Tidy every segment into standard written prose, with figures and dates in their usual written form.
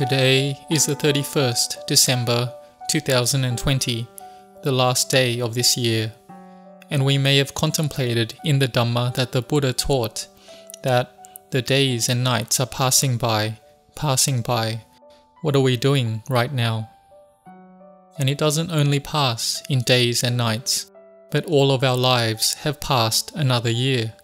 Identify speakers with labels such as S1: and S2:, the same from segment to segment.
S1: Today is the 31st December 2020, the last day of this year, and we may have contemplated in the Dhamma that the Buddha taught that the days and nights are passing by. What are we doing right now? And it doesn't only pass in days and nights, but all of our lives have passed another year.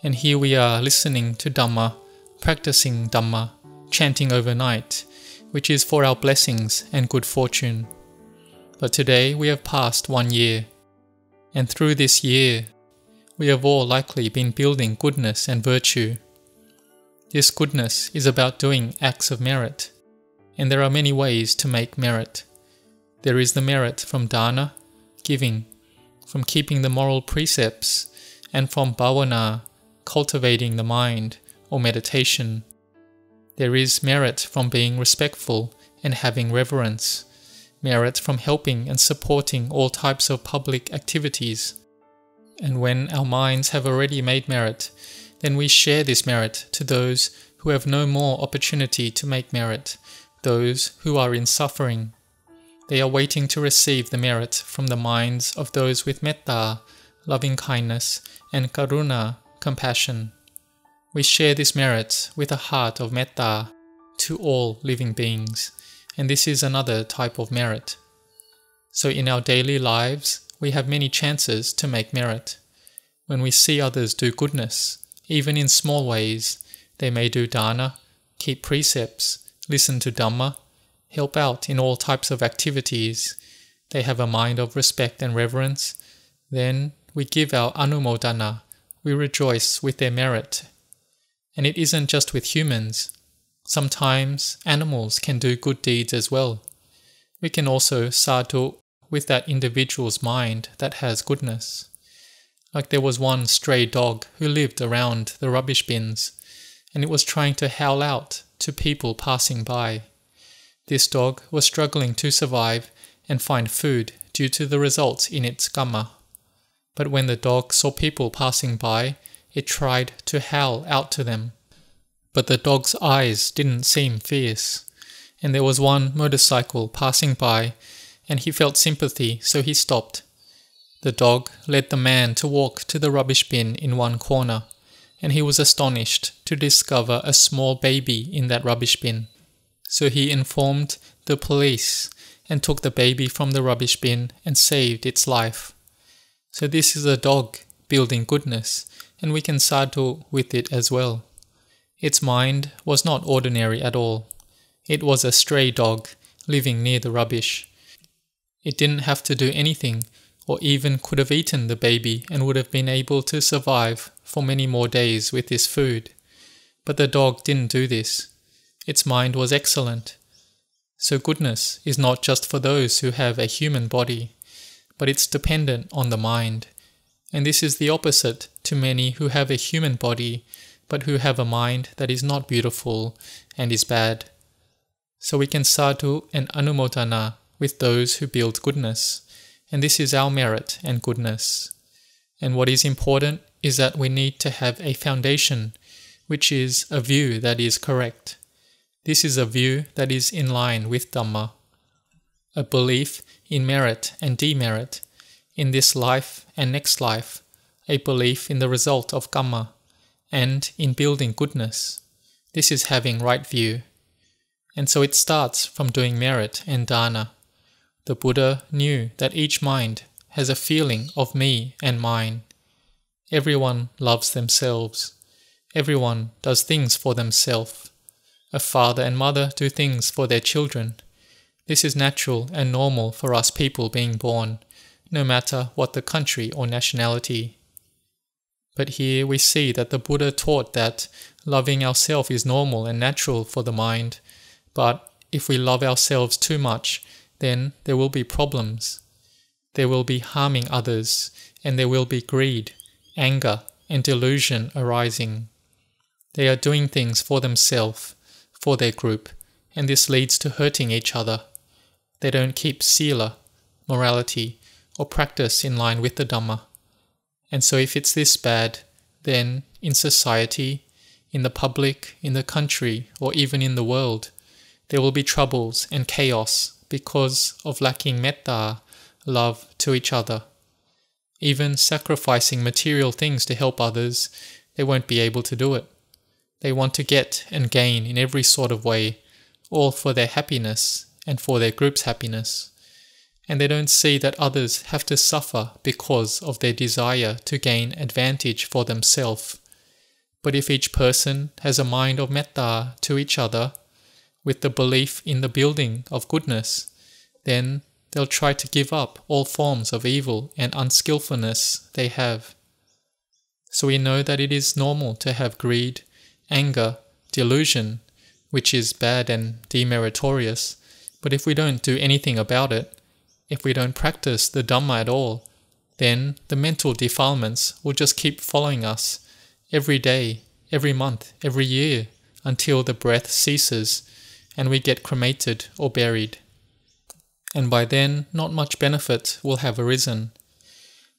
S1: And here we are listening to Dhamma, practicing Dhamma, chanting overnight, which is for our blessings and good fortune. But today we have passed 1 year, and through this year, we have all likely been building goodness and virtue. This goodness is about doing acts of merit, and there are many ways to make merit. There is the merit from dana, giving, from keeping the moral precepts, and from bhavana, cultivating the mind, or meditation. There is merit from being respectful and having reverence, merit from helping and supporting all types of public activities. And when our minds have already made merit, then we share this merit to those who have no more opportunity to make merit, those who are in suffering. They are waiting to receive the merit from the minds of those with metta, loving kindness, and karuna, compassion. We share this merit with a heart of metta to all living beings, and this is another type of merit. So in our daily lives, we have many chances to make merit. When we see others do goodness, even in small ways, they may do dana, keep precepts, listen to Dhamma, help out in all types of activities, they have a mind of respect and reverence, then we give our anumodana, we rejoice with their merit. And it isn't just with humans. Sometimes animals can do good deeds as well. We can also sadhu with that individual's mind that has goodness. Like there was one stray dog who lived around the rubbish bins, and it was trying to howl out to people passing by. This dog was struggling to survive and find food due to the results in its kamma. But when the dog saw people passing by, it tried to howl out to them. But the dog's eyes didn't seem fierce, and there was one motorcycle passing by, and he felt sympathy, so he stopped. The dog led the man to walk to the rubbish bin in one corner, and he was astonished to discover a small baby in that rubbish bin. So he informed the police and took the baby from the rubbish bin and saved its life. So this is a dog building goodness, and we can sadhu with it as well. Its mind was not ordinary at all. It was a stray dog living near the rubbish. It didn't have to do anything, or even could have eaten the baby and would have been able to survive for many more days with this food. But the dog didn't do this. Its mind was excellent. So goodness is not just for those who have a human body, but it's dependent on the mind. And this is the opposite to many who have a human body, but who have a mind that is not beautiful and is bad. So we can sadhu and anumodana with those who build goodness, and this is our merit and goodness. And what is important is that we need to have a foundation, which is a view that is correct. This is a view that is in line with Dhamma, a belief in merit and demerit, in this life and next life, a belief in the result of kamma, and in building goodness. This is having right view. And so it starts from doing merit and dana. The Buddha knew that each mind has a feeling of me and mine. Everyone loves themselves. Everyone does things for themselves. A father and mother do things for their children. This is natural and normal for us people being born, no matter what the country or nationality. But here we see that the Buddha taught that loving ourselves is normal and natural for the mind, but if we love ourselves too much, then there will be problems. There will be harming others, and there will be greed, anger, and delusion arising. They are doing things for themselves, for their group, and this leads to hurting each other. They don't keep sila, morality, or practice in line with the Dhamma. And so if it's this bad, then in society, in the public, in the country, or even in the world, there will be troubles and chaos because of lacking metta, love to each other. Even sacrificing material things to help others, they won't be able to do it. They want to get and gain in every sort of way, all for their happiness and for their group's happiness. And they don't see that others have to suffer because of their desire to gain advantage for themselves. But if each person has a mind of metta to each other, with the belief in the building of goodness, then they'll try to give up all forms of evil and unskillfulness they have. So we know that it is normal to have greed, anger, delusion, which is bad and demeritorious, but if we don't do anything about it, if we don't practice the Dhamma at all, then the mental defilements will just keep following us every day, every month, every year, until the breath ceases and we get cremated or buried. And by then, not much benefit will have arisen.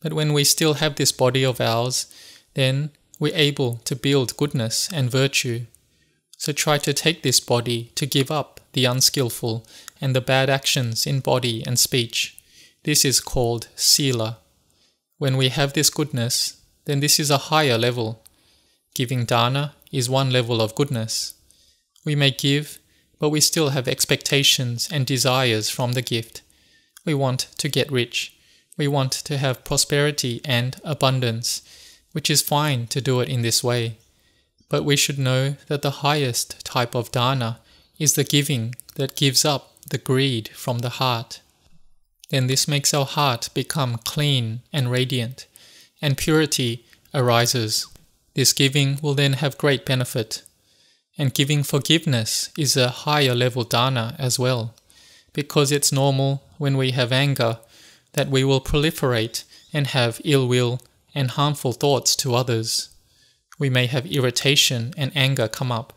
S1: But when we still have this body of ours, then we're able to build goodness and virtue. So try to take this body to give up the unskillful and the bad actions in body and speech. This is called sila. When we have this goodness, then this is a higher level. Giving dana is one level of goodness. We may give, but we still have expectations and desires from the gift. We want to get rich. We want to have prosperity and abundance, which is fine to do it in this way. But we should know that the highest type of dana is the giving that gives up the greed from the heart. Then this makes our heart become clean and radiant, and purity arises. This giving will then have great benefit. And giving forgiveness is a higher level dana as well, because it's normal when we have anger that we will proliferate and have ill will and harmful thoughts to others. We may have irritation and anger come up,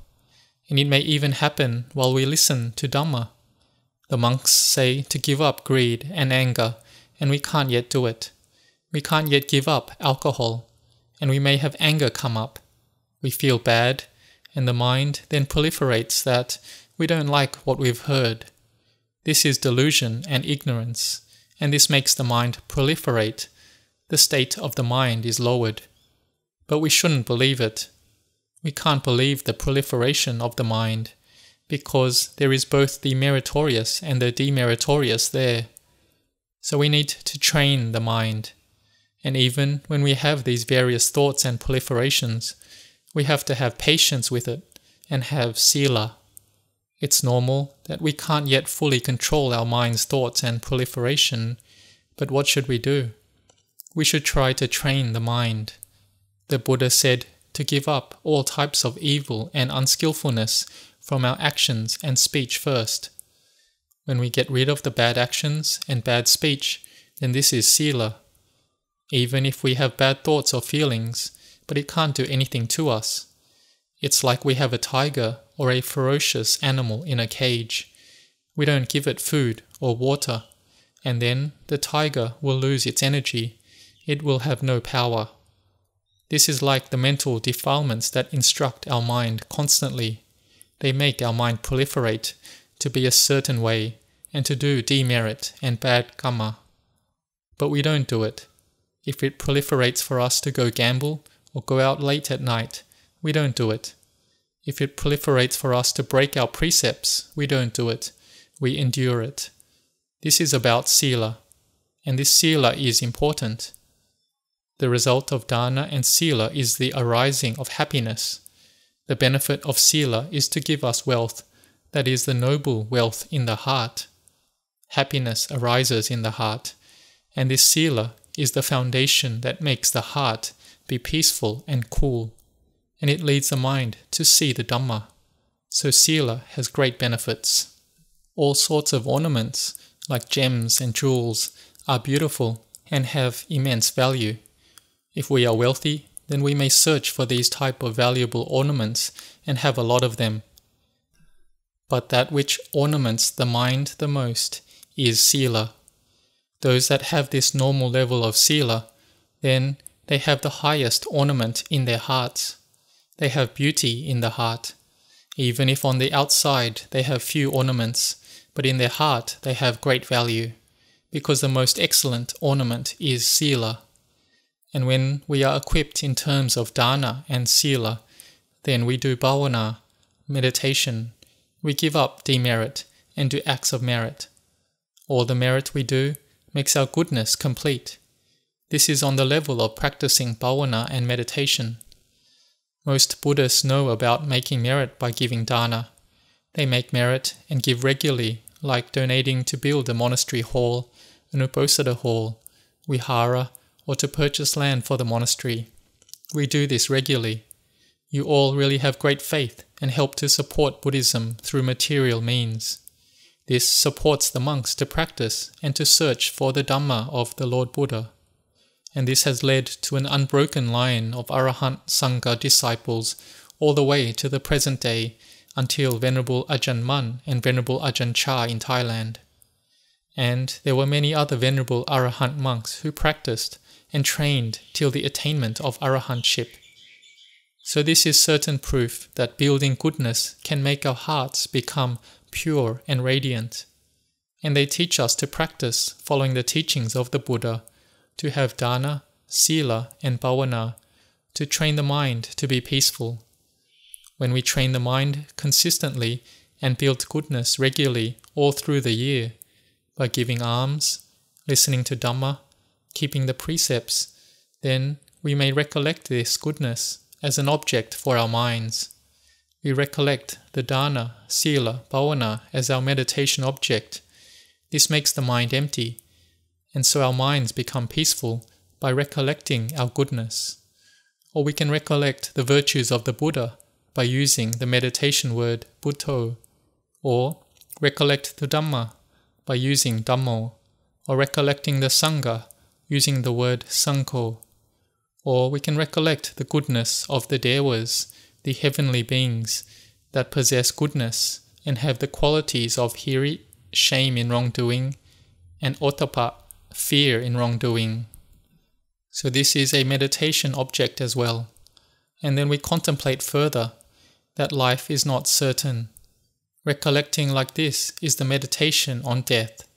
S1: and it may even happen while we listen to Dhamma. The monks say to give up greed and anger, and we can't yet do it. We can't yet give up alcohol, and we may have anger come up. We feel bad, and the mind then proliferates that we don't like what we've heard. This is delusion and ignorance, and this makes the mind proliferate. The state of the mind is lowered. But we shouldn't believe it. We can't believe the proliferation of the mind, because there is both the meritorious and the demeritorious there. So we need to train the mind. And even when we have these various thoughts and proliferations, we have to have patience with it and have sila. It's normal that we can't yet fully control our mind's thoughts and proliferation, but what should we do? We should try to train the mind. The Buddha said to give up all types of evil and unskillfulness from our actions and speech first. When we get rid of the bad actions and bad speech, then this is sila. Even if we have bad thoughts or feelings, but it can't do anything to us. It's like we have a tiger or a ferocious animal in a cage. We don't give it food or water, and then the tiger will lose its energy. It will have no power. This is like the mental defilements that instruct our mind constantly. They make our mind proliferate to be a certain way and to do demerit and bad karma. But we don't do it. If it proliferates for us to go gamble or go out late at night, we don't do it. If it proliferates for us to break our precepts, we don't do it. We endure it. This is about sila, and this sila is important. The result of dana and sila is the arising of happiness. The benefit of sila is to give us wealth, that is the noble wealth in the heart. Happiness arises in the heart, and this sila is the foundation that makes the heart be peaceful and cool, and it leads the mind to see the Dhamma. So sila has great benefits. All sorts of ornaments, like gems and jewels, are beautiful and have immense value. If we are wealthy, then we may search for these type of valuable ornaments and have a lot of them. But that which ornaments the mind the most is sila. Those that have this normal level of sila, then they have the highest ornament in their hearts. They have beauty in the heart, even if on the outside they have few ornaments, but in their heart they have great value, because the most excellent ornament is sila. And when we are equipped in terms of dana and sila, then we do bhavana, meditation. We give up demerit and do acts of merit. All the merit we do makes our goodness complete. This is on the level of practicing bhavana and meditation. Most Buddhists know about making merit by giving dana. They make merit and give regularly, like donating to build a monastery hall, an uposatha hall, vihara, or to purchase land for the monastery. We do this regularly. You all really have great faith and help to support Buddhism through material means. This supports the monks to practice and to search for the Dhamma of the Lord Buddha. And this has led to an unbroken line of Arahant Sangha disciples all the way to the present day until Venerable Ajahn Mun and Venerable Ajahn Chah in Thailand. And there were many other Venerable Arahant monks who practiced and trained till the attainment of Arahantship. So this is certain proof that building goodness can make our hearts become pure and radiant. And they teach us to practice following the teachings of the Buddha, to have dana, sila, and bhavana, to train the mind to be peaceful. When we train the mind consistently and build goodness regularly all through the year, by giving alms, listening to Dhamma, keeping the precepts, then we may recollect this goodness as an object for our minds. We recollect the dana, sila, bhavana as our meditation object. This makes the mind empty, and so our minds become peaceful by recollecting our goodness. Or we can recollect the virtues of the Buddha by using the meditation word Buddho, or recollect the Dhamma by using Dhammo, or recollecting the Sangha using the word Sangho. Or we can recollect the goodness of the Devas, the heavenly beings that possess goodness and have the qualities of hiri, shame in wrongdoing, and ottappa, fear in wrongdoing. So this is a meditation object as well. And then we contemplate further that life is not certain. Recollecting like this is the meditation on death.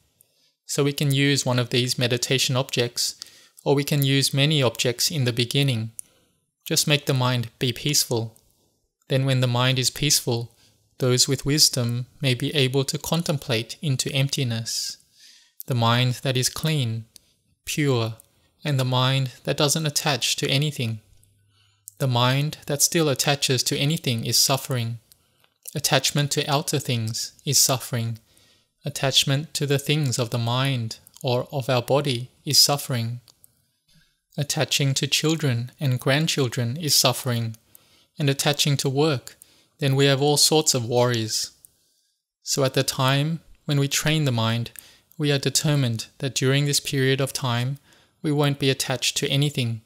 S1: So we can use one of these meditation objects, or we can use many objects in the beginning. Just make the mind be peaceful. Then when the mind is peaceful, those with wisdom may be able to contemplate into emptiness. The mind that is clean, pure, and the mind that doesn't attach to anything. The mind that still attaches to anything is suffering. Attachment to outer things is suffering. Attachment to the things of the mind or of our body is suffering. Attaching to children and grandchildren is suffering. And attaching to work, then we have all sorts of worries. So at the time when we train the mind, we are determined that during this period of time, we won't be attached to anything.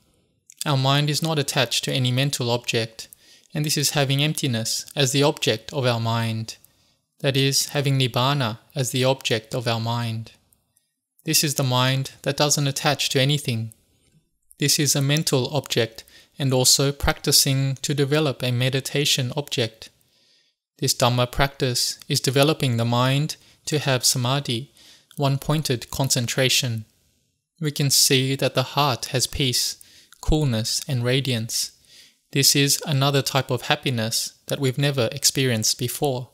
S1: Our mind is not attached to any mental object, and this is having emptiness as the object of our mind. That is, having nibbana as the object of our mind. This is the mind that doesn't attach to anything. This is a mental object and also practicing to develop a meditation object. This Dhamma practice is developing the mind to have samadhi, one-pointed concentration. We can see that the heart has peace, coolness, and radiance. This is another type of happiness that we've never experienced before.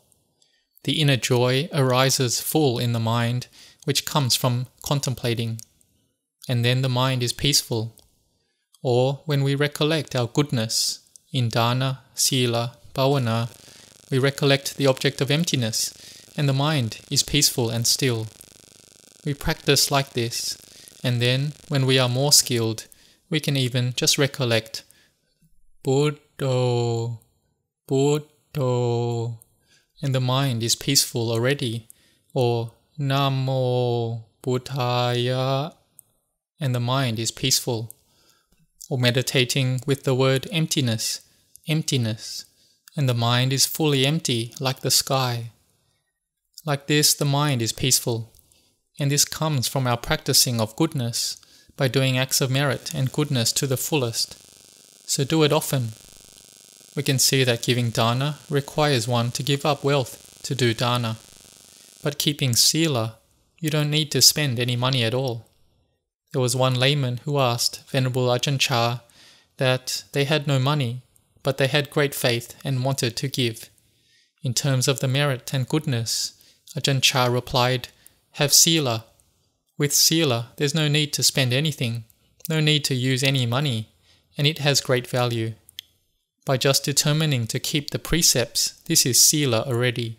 S1: The inner joy arises full in the mind, which comes from contemplating. And then the mind is peaceful. Or when we recollect our goodness in dana, sila, bhavana, we recollect the object of emptiness, and the mind is peaceful and still. We practice like this, and then when we are more skilled, we can even just recollect Buddho, Buddho, and the mind is peaceful already, or Namo Buddhaya, and the mind is peaceful. Or meditating with the word emptiness, emptiness, and the mind is fully empty like the sky. Like this, the mind is peaceful, and this comes from our practicing of goodness by doing acts of merit and goodness to the fullest. So do it often. we can see that giving dana requires one to give up wealth to do dana. But keeping sila, you don't need to spend any money at all. There was one layman who asked Venerable Ajahn Chah that they had no money, but they had great faith and wanted to give. In terms of the merit and goodness, Ajahn Chah replied, "Have sila. With sila, there's no need to spend anything, no need to use any money, and it has great value. By just determining to keep the precepts, this is sila already.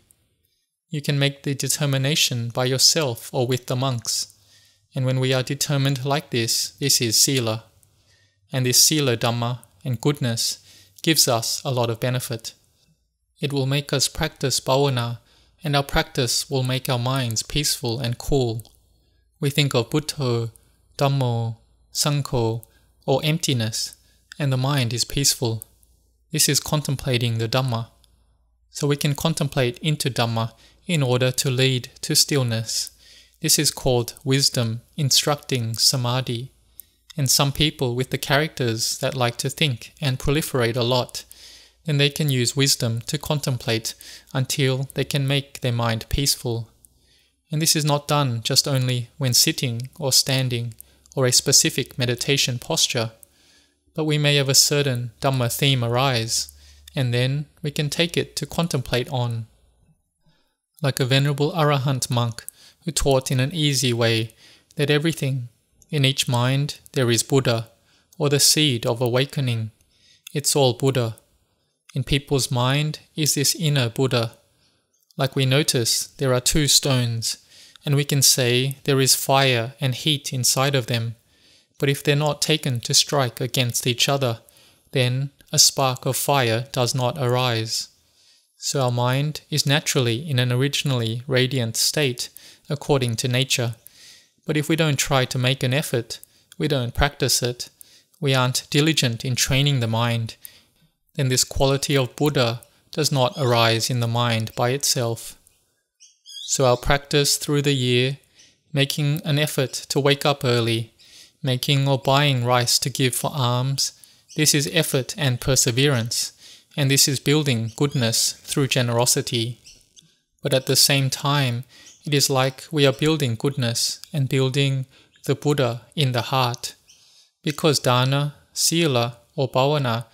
S1: You can make the determination by yourself or with the monks. And when we are determined like this is sila. And this sila dhamma and goodness gives us a lot of benefit. It will make us practice bhavana, and our practice will make our minds peaceful and cool. We think of Buddha, Dhammo, Sangho, or emptiness, and the mind is peaceful. This is contemplating the Dhamma. So we can contemplate into Dhamma in order to lead to stillness. This is called wisdom instructing samadhi. And some people with the characters that like to think and proliferate a lot, then they can use wisdom to contemplate until they can make their mind peaceful. And this is not done just only when sitting or standing or a specific meditation posture, but we may have a certain Dhamma theme arise, and then we can take it to contemplate on. Like a venerable Arahant monk who taught in an easy way that everything, in each mind there is Buddha, or the seed of awakening. It's all Buddha. In people's mind is this inner Buddha. Like we notice, there are two stones, and we can say there is fire and heat inside of them. But if they're not taken to strike against each other, then a spark of fire does not arise. So our mind is naturally in an originally radiant state, according to nature. But if we don't try to make an effort, we don't practice it, we aren't diligent in training the mind, then this quality of Buddha does not arise in the mind by itself. So our practice through the year, making an effort to wake up early, making or buying rice to give for alms, this is effort and perseverance, and this is building goodness through generosity. But at the same time, it is like we are building goodness and building the Buddha in the heart, because dana, sila, or bhavana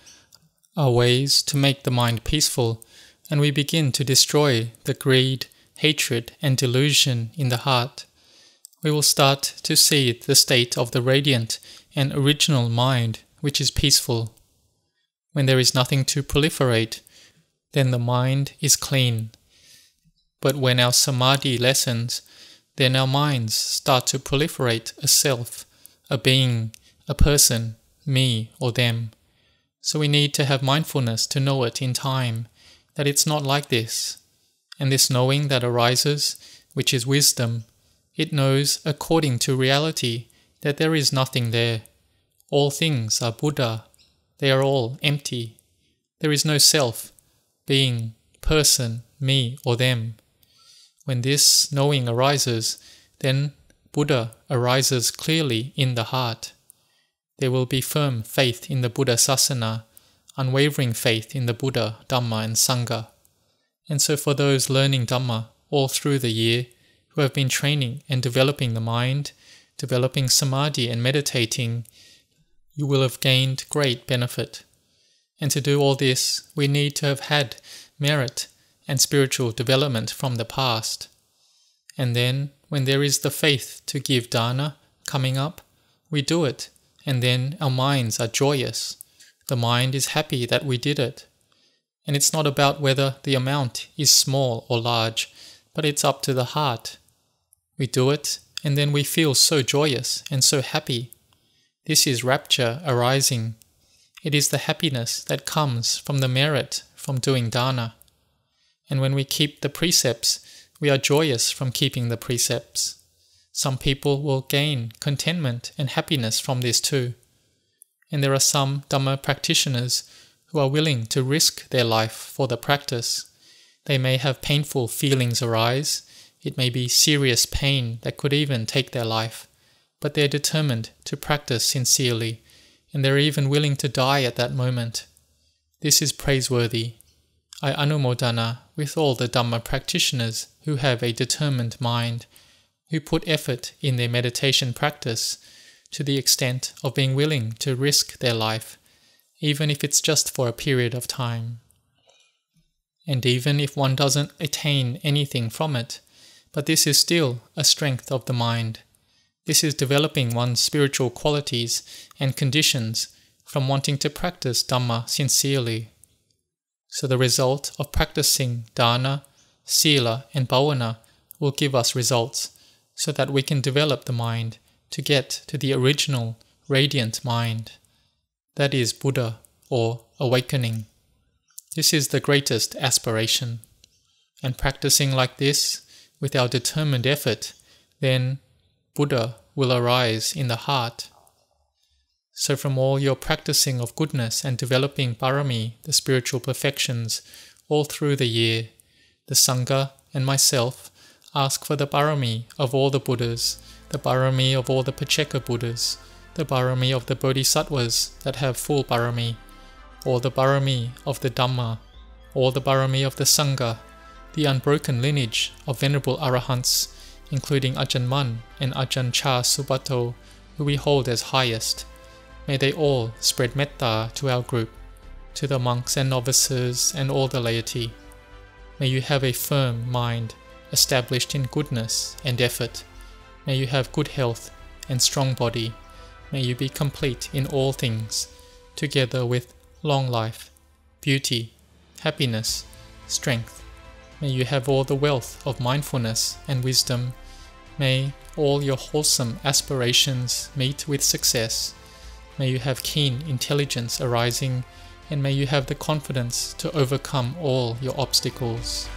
S1: are ways to make the mind peaceful, and we begin to destroy the greed, hatred, and delusion in the heart. We will start to see the state of the radiant and original mind, which is peaceful. When there is nothing to proliferate, then the mind is clean. But when our samadhi lessens, then our minds start to proliferate a self, a being, a person, me or them. So we need to have mindfulness to know it in time, that it's not like this. And this knowing that arises, which is wisdom, it knows according to reality that there is nothing there. All things are Buddha. They are all empty. There is no self, being, person, me or them. When this knowing arises, then Buddha arises clearly in the heart. There will be firm faith in the Buddha Sasana, unwavering faith in the Buddha, Dhamma and Sangha. And so for those learning Dhamma all through the year, who have been training and developing the mind, developing samadhi and meditating, you will have gained great benefit. And to do all this, we need to have had merit and spiritual development from the past. And then, when there is the faith to give dana coming up, we do it, and then our minds are joyous. The mind is happy that we did it. And it's not about whether the amount is small or large, but it's up to the heart. We do it, and then we feel so joyous and so happy. This is rapture arising. It is the happiness that comes from the merit from doing dana. And when we keep the precepts, we are joyous from keeping the precepts. Some people will gain contentment and happiness from this too. And there are some Dhamma practitioners who are willing to risk their life for the practice. They may have painful feelings arise. It may be serious pain that could even take their life. But they're determined to practice sincerely, and they're even willing to die at that moment. This is praiseworthy. I anumodana with all the Dhamma practitioners who have a determined mind, who put effort in their meditation practice to the extent of being willing to risk their life, even if it's just for a period of time. And even if one doesn't attain anything from it, but this is still a strength of the mind. This is developing one's spiritual qualities and conditions from wanting to practice Dhamma sincerely. So the result of practicing dana, sila and bhavana will give us results so that we can develop the mind to get to the original radiant mind. That is Buddha or awakening. This is the greatest aspiration. And practicing like this with our determined effort, then Buddha will arise in the heart. So from all your practicing of goodness and developing parami, the spiritual perfections, all through the year, the Sangha and myself ask for the parami of all the Buddhas, the parami of all the Pacceka Buddhas, the parami of the Bodhisattvas that have full parami, all the parami of the Dhamma, all the parami of the Sangha, the unbroken lineage of Venerable Arahants, including Ajahn Mun and Ajahn Chah Subato, who we hold as highest. May they all spread metta to our group, to the monks and novices and all the laity. May you have a firm mind, established in goodness and effort. May you have good health and strong body. May you be complete in all things, together with long life, beauty, happiness, strength. May you have all the wealth of mindfulness and wisdom. May all your wholesome aspirations meet with success. May you have keen intelligence arising, and may you have the confidence to overcome all your obstacles.